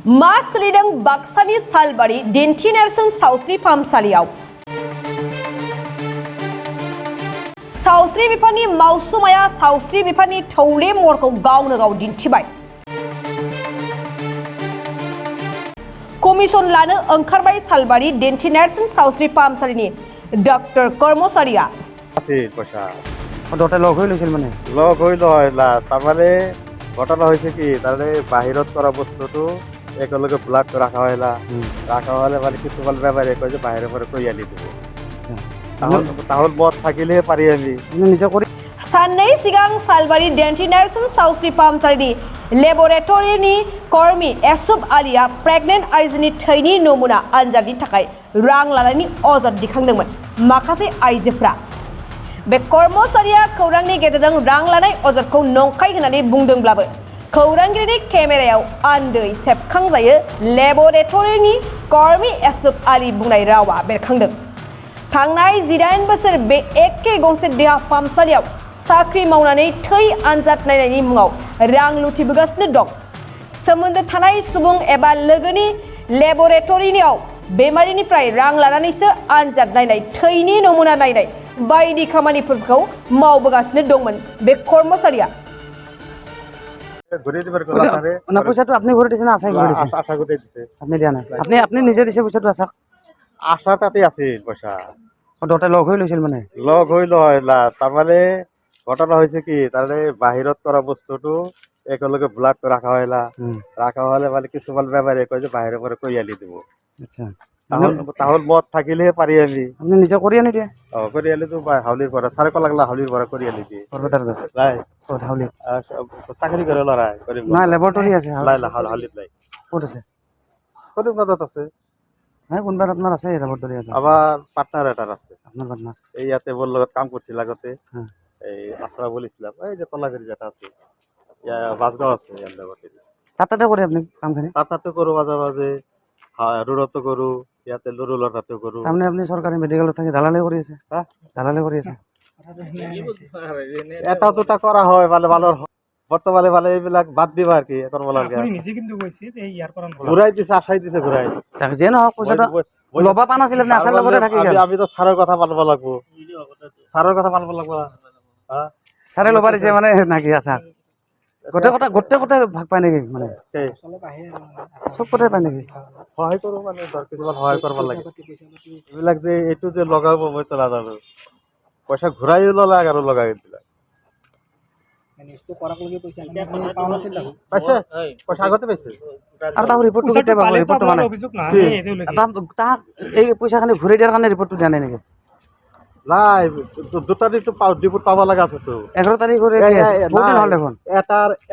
मास सोलिदों बाक्सानि सालबारि दिन्थि नेरसोन सावस्रि फाहामसालियाव सावस्रि बिफाननि मावसुमाया सावस्रि बिफाननि थौले महरखौ गावनो गाव दिन्थिबाय। कमिसन लानो ओंखारबाय सालबारि दिन्थि नेरसोन सावस्रि फाहामसालिनि डक्टर कर्मचारिया। দুটা লগ হৈ লৈছিল মানে লগ হৈ লয়লা তাৰমানে ঘটনা হৈছে কি তাৰমানে বাহিৰত কৰা বস্তুটো একেলগে ব্লাড ৰাখা হয়লা ৰাখা হলে মানে কিছুমান বেমাৰী কয় যে বাহিৰৰ পৰা কৰি আনি দিব তাহলে মদ থাকিলেহে পাৰি আমি নিজে কৰি साननै सिगां सालबारि दिन्थि नेरसोन सावस्रि फाहामसालिनि लेबरेटरिनि कर्मी एसुफ आलिया प्रेगनेन्ट आइजोनि थैनि नमुना आनजादनि थाखाय रां लानायनि अजद दिखांदोंमोन। माखासे आइजोफ्रा बे कर्मचारिया खौरांनि गेजेरजों रां लानाय अजदखौ नंखाय होननानै बुंदोंब्लाबो खौरांगिरिनि केमेरायाव आन्दै सेबखांजायो लेबरेटरिनि कर्मी एसुफ आलि बुंनाय रावा बेरखांदों। थांनाय 18 बोसोर बे एखे गंसे देहा फाहामसालियाव साख्रि मावनानै थै आनजाद नायनायनि मुङाव रां लुथिबोगासिनो दं। सोमोन्दो थानाय सुबुं एबा लोगोनि लेबरेटरिनियाव बेमारिनिफ्राय रां लानानैसो आनजाद नायनाय थैनि नमुना नायनाय बायदि खामानिफोरखौ मावबोगासिनो दंमोन बे कर्मचारिया। না পইচাটো আপনি ঘুরে দিছেন আশাই ঘুরে দিছেন আশা করে দিছে আপনি দিয়া নাই আপনি নিজে দিছে পইচাটো আশা আশা তাতে আছিল পইচা দুটা লগ হৈ লৈছিল মানে লগ হৈ লয়লা তাৰমানে ঘটনা হৈছে কি তাৰমানে বাহিৰত কৰা বস্তুটো একেলগে ব্লাড ৰাখা হয়লা ৰাখা হলে মানে কিছুমান বেমাৰী কয় যে বাহিৰৰ পৰা কৰি আনি দিব আচ্ছা তাহলে মদ থাকিলেহে পাৰি আমি আপনি নিজে কৰি আনি দিয়ে কৰি আনিতো হাউলিৰ পৰা চাৰে কলাগলা হাউলিৰ পৰা কৰি আনি দিয়ে নাই হাউলি চাকৰি কৰে লৰাই নাই লেবৰেটৰি আছে হাউলিত নাই ক'ত আছে কোনটো পদত আছে নাই কোনবা আপনার আছে লেবরেটরি আছে আমার পার্টনার এটার আছে আপনার পার্টনার এই ইয়াতে ওর লগত কাম করছিল আগতে এই আশরা বলেছিলাম এই যে কলাগিরি যেটা আছে বাসগাঁও আছে ইয়ার লগতে তাতে করে আপনি কামখানি তাতে করো মাঝে মাঝে রুড়ত করো ইয়াতে লুরুলর তাতে করো তাহলে আপনি সরকারি মেডিকেল থেকে দালালি করে আছে হ্যাঁ দালালি করে আছে এটা দুটা করা হয় মানে ভালো বর্তমানে মানে এইবিলাক বাদ দিবা আর কি এখন বলার নিজে কিন্তু কইছে যে ইয়ার পর ঘুরাই দিছে আশাই দিছে ঘুরাই তাকে যে না পয়সাটা লবা পান আছিল আপনি আসার লগতে থাকি গেল আমি তো স্যারের কথা মানব লাগবো স্যারের কথা মানব লাগবো হ্যাঁ সারে লবা দিছে মানে নাকি আশা গোটে কথা ভাগ পায় নাকি মানে সব কথাই পায় নাকি সহায় করো মানে কিছুমান সহায় করব লাগে এইবিলাক যে এইটো যে লগাব মই তো নাজানো পয়সা ঘুরাই লগাক আৰু লগাই দিলা পাইছে পয়সা আগতে পাইছে আর তাও রিপোর্টটো কেটে পাবো রিপোর্টটো মানে অভিযোগ না তাক এই পয়সাখানি ঘুরে দিয়ার কারণে রিপোর্টটো দিয়া নাই নাকি নাই 2 তারিখ তো রিপোর্ট পাওয়া লাগা আছে তো 11 তারিখ করে বহুত দিন হল এখন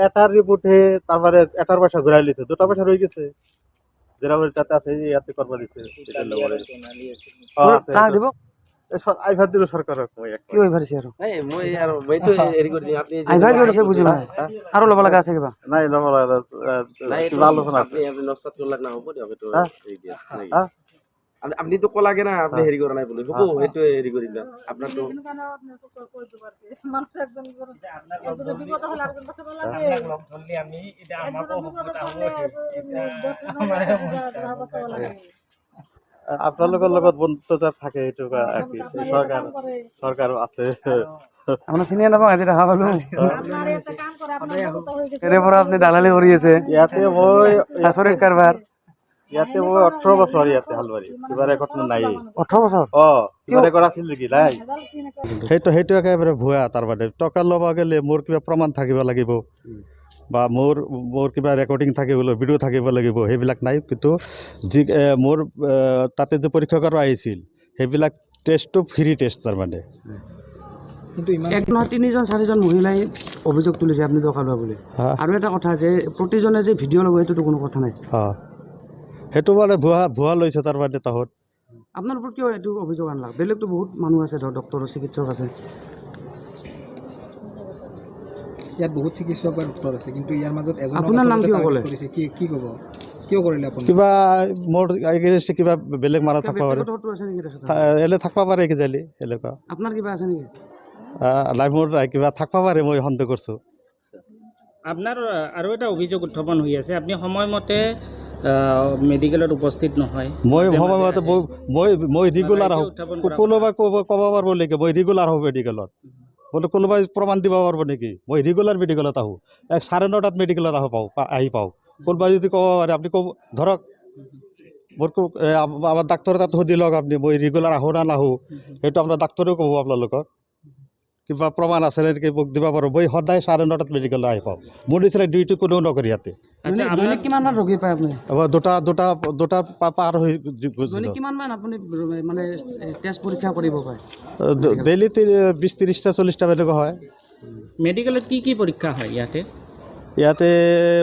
এটার রিপোর্টে তারপরে এটার পয়সা ঘুরাই লিছে 2টা পয়সা রয়ে গেছে যেটা বলে তাতে আছে এই ইয়াতে করবা দিছে এটা লগরে তাক দিব আইভার দিল সরকার কি হই পারিছে আর এই মই আর মই তো এরি করে দিই আপনি আইভার কি হইছে বুঝি না আর লবা লাগা আছে কিবা নাই লবা লাগা আলোচনা আপনি আপনি নষ্ট করে লাগ না হবে হবে তো এই দিয়া আপনি তো কলাগে না আপনি হেরি করে নাই বলে হবো হেতু হেরি করি না আপনার তো আমি এটা আমাকে আপনাদের লগত বন্ধুত্বতা থাকে এইটো আর কি সরকার আছে আমরা চিনিয়ে নাপাওঁ আজি দেখা পালো এৰে পৰা আপনি দালালি কৰি আছে ইয়াতে মই আচৰিত কাৰবাৰ ইয়াতে মই 18 বছৰ ইয়াতে হালবাৰী কিবা ৰেকৰ্ড নাই 18 বছৰ কিবা ৰেকৰ্ড আছিল নেকি নাই সেইটো একেবাৰে ভুৱা তাৰ মানে টকা ল'ব গ'লে মোৰ কিবা প্ৰমাণ থাকিব লাগিব বা মোৰ কিবা ৰেকৰ্ডিং থাকিব ভিডিঅ' থাকিব লাগিব সেইবিলাক নাই কিন্তু যি মোৰ তাতে যে পৰীক্ষা কৰা আহিছিল সেইবিলাক টেষ্টটো ফ্ৰী টেষ্ট তাৰ মানে কিন্তু এক নহয় 3জন 4জন মহিলাই অভিযোগ তুলিছে আপনি টকা লোৱা বুলি আৰু এটা কথা যে প্ৰতিজনে যে ভিডিঅ' ল'ব এইটো কোনো কথা নাই সেইটো মানে ভুৱা লৈছে তাৰ মানে তাহত আপোনাৰ ওপৰত কিয় এইটো অভিযোগ আনলা বেলেগতো বহুত মানুহ আছে ধৰ ডক্টৰ চিকিৎসক আছে ইয়াত বহুত চিকিৎসক বা ডক্টৰ আছে কিন্তু ইয়াৰ মাজত এজন আপোনাৰ নাম কিয় ক'লে কি ক'ব কিয় কৰিলে আপুনি কিবা মোৰ এগেইনষ্ট কিবা বেলেগ মানুহ থাকিব পাৰে এলে থাকিব পাৰে কিজালি এনেকুৱা আপোনাৰ কিবা আছে নেকি লাইফৰ কিবা থাকিব পাৰে মই সন্দেহ কৰিছোঁ আপনার আরও একটা অভিযোগ উত্থাপন হয়ে আছে আপনি সময়মতে মেডিকেলত উপস্থিত নহয় মই সময়মতে মই ৰেগুলাৰ আহোঁ কোনোবাই ক'ব পাৰিব নেকি মই ৰেগুলাৰ আহোঁ মেডিকেলত বোলে কোনোবাই প্ৰমাণ দিব পাৰিব নেকি মই ৰেগুলাৰ মেডিকেলত আহোঁ 9:30 মেডিকেলত আহি পাওঁ কোনোবাই যদি ক'ব পাৰে আপুনি ক'ব ধৰক মোৰ আমাৰ ডাক্তৰৰ তাত সুধি লওক আপুনি মই ৰেগুলাৰ আহোঁ না নাহোঁ সেইটো আপোনাৰ ডাক্তৰেও ক'ব আপোনালোকক কিবা প্ৰমাণ আছে নেকি মোক দিব পাৰোঁ মই সদায় 9:30 মেডিকেলত আহি পাওঁ মোৰ নিচিনা ডিউটি কোনেও নকৰি ইয়াতে দৈনিক কিমানমান ৰোগী পায় আপুনি দুটা পাৰ হৈ দৈনিক কিমানমান আপুনি মানে টেষ্ট পৰীক্ষা কৰিব পাৰে ডেইলি 20-30টা 40টা এনেকুৱা হয় মেডিকেলত কি পৰীক্ষা হয় ইয়াতে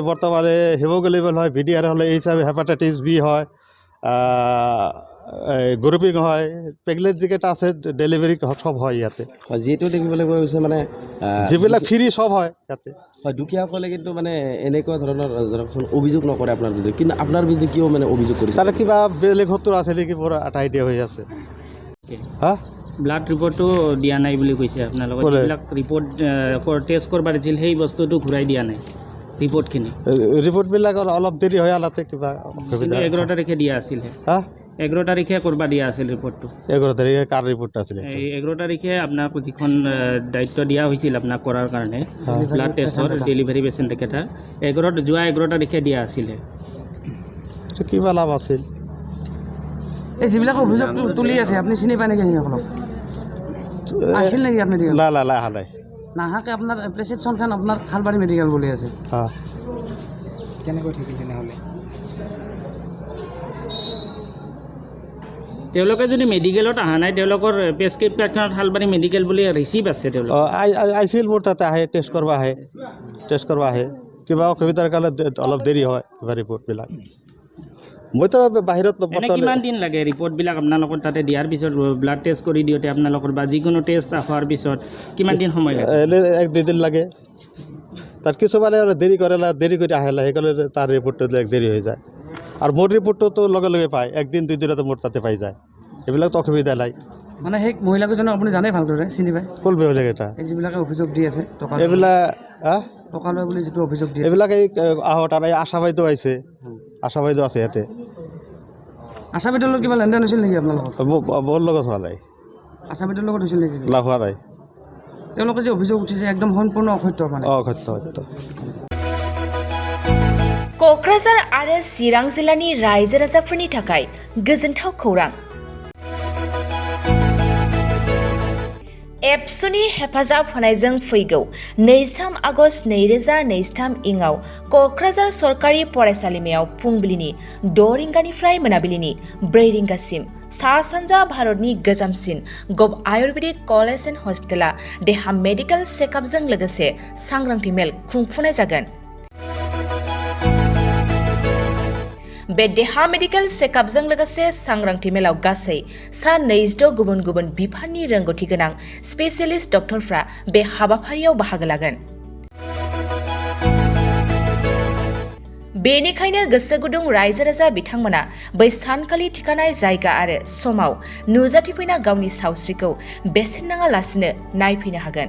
বৰ্তমানে হিমোগ্লোবিন হয় VDR হ'লে HIV হেপাটাইটিছ B হয় গ্ৰুপিং হয় প্ৰেগনেণ্ট যিকেইটা আছে ডেলিভাৰী সব হয় ইয়াতে যিটো দেখিবলৈ পোৱা গৈছে মানে যিবিলাক ফ্ৰী সব হয় ইয়াতে হয় দুখীয়াসকলে কিন্তু মানে এনেকুৱা ধৰণৰ ধৰকচোন অভিযোগ নকৰে আপোনাৰ বিৰুদ্ধে কিন্তু আপোনাৰ বিৰুদ্ধে কিয় মানে অভিযোগ কৰিছে তাহলে কিবা বেলেগ শত্ৰু আছে নেকি মোৰ এটা আইডিয়া হৈ আছে হা ব্লাড ৰিপৰ্টটো দিয়া নাই বুলি কৈছে আপোনালোকে যিবিলাক ৰিপৰ্ট টেষ্ট কৰিব দিছিল সেই বস্তুটো ঘূৰাই দিয়া নাই ৰিপৰ্টবিলাক অলপ দেৰি হয় আলাতে কিবা 11 তাৰিখে দিয়া আছিল হা 11 তাৰিখে কৰিব দিয়া আছিল ৰিপৰ্টটো 11 তাৰিখে কাৰ ৰিপৰ্ট আছিল এই 11 তাৰিখে আপোনাক যিখন দায়িত্ব দিয়া হৈছিল আপোনাক কৰাৰ কাৰণে ব্লাড টেষ্টৰ ডেলিভাৰী পেচেণ্ট একেটাৰ 11 তাৰিখে দিয়া আছিলে কিবা লাভ আছিল এই যিবিলাক অভিযোগ তুলি আছে আপুনি চিনি পায় নেকি সেইসকলক আছিল নেকি আপুনি লা অহা নাই নাহাকে আপোনাৰ প্ৰেছক্ৰিপশ্যনখন আপোনাৰ খালবাৰী মেডিকেল বুলি আছে কেনেকৈ থাকিল তেনেহ'লে তেওঁলোকে যদি মেডিকেলত অহা নাই তেওঁলোকৰ প্ৰেছক্ৰিপশ্যনত খালবাৰী মেডিকেল বুলি ৰিচিভ আছে তেওঁলোক আহিছিল মোৰ তাতে আহে টেষ্ট কৰিব আহে কিবা অসুবিধাৰ কাৰণে অলপ দেৰি হয় কিবা ৰিপৰ্টবিলাক মইতো বাহিৰত কিমান দিন লাগে ৰিপৰ্টবিলাক আপোনালোকৰ তাতে দিয়াৰ পিছত ব্লাড টেষ্ট কৰি দিওঁতে আপোনালোকৰ বা যিকোনো টেষ্ট হোৱাৰ পিছত কিমান দিন সময় লাগে 1-2 দিন লাগে তাত কিছুমানে দেৰি কৰি আহে সেইকাৰণে তাৰ ৰিপৰ্টটো দেৰি হৈ যায় আৰু মোৰ ৰিপৰ্টটোতো লগে লগে পায় 1-2 দিনতে মোৰ তাতে পাই যায় এইবিলাকতো অসুবিধা নাই মানে সেই মহিলাকেইজনক আপুনি জানে ভালদৰে চিনি পায় কোন মহিলাকেইটা যিবিলাকে অভিযোগ দি আছে এইবিলাক টকা লয় বুলি যিটো অভিযোগ দিয়ে এইবিলাক এই আহত আৰু আশা বাইদেউ আহিছে আশা বাইদেউ আছে ইয়াতে আশা বাইদেউৰ লগত কিবা লেনদেন হৈছিল নেকি আপোনাৰ লগত মোৰ লগত হোৱা নাই আশা বাইদেউৰ লগত হৈছিল নেকি লাভ হোৱা নাই তেওঁলোকে যে অভিযোগ উঠিছে একদম সম্পূৰ্ণ অসত্য মানে অসত্য क'क्राझार आरो चिरां जिल्लानि रायजो राजाफोरनि थाखाय गोजोनथाव खौरां एबसुनि हेफाजाब होनायजों फैगौ 23 आगस्ट 2023 इङाव क'क्राझार सरकारि फरायसालिमायाव फुंबिलिनि 6 रिंगानिफ्राय मोनाबिलिनि 4 रिंगासिम सा सानजा भारतनि गोजामसिन गभ आयुर्वेदिक कलेज एन्ड हस्पिटाला देहा मेडिकेल चेकआपजों लोगोसे सांग्रांथि मेल खुंफुंनाय जागोन बे देहा मेडिकेल चेकआपजों लोगोसे सांग्रांथि मेलाव गासै सा 26 गुबुन गुबुन बिफाननि रोंगौथि गोनां स्पेशलिस्ट डक्टरफ्रा बे हाबाफारियाव बाहागो लागोन बेनिखायनो गोसो गुदुं रायजो राजा बिथांमोना बै सानखालि थिखानाय जायगा आरो समाव नुजाथिफैना गावनि सावस्रिखौ बेसेन नाङालासिनो नायफैनो हागोन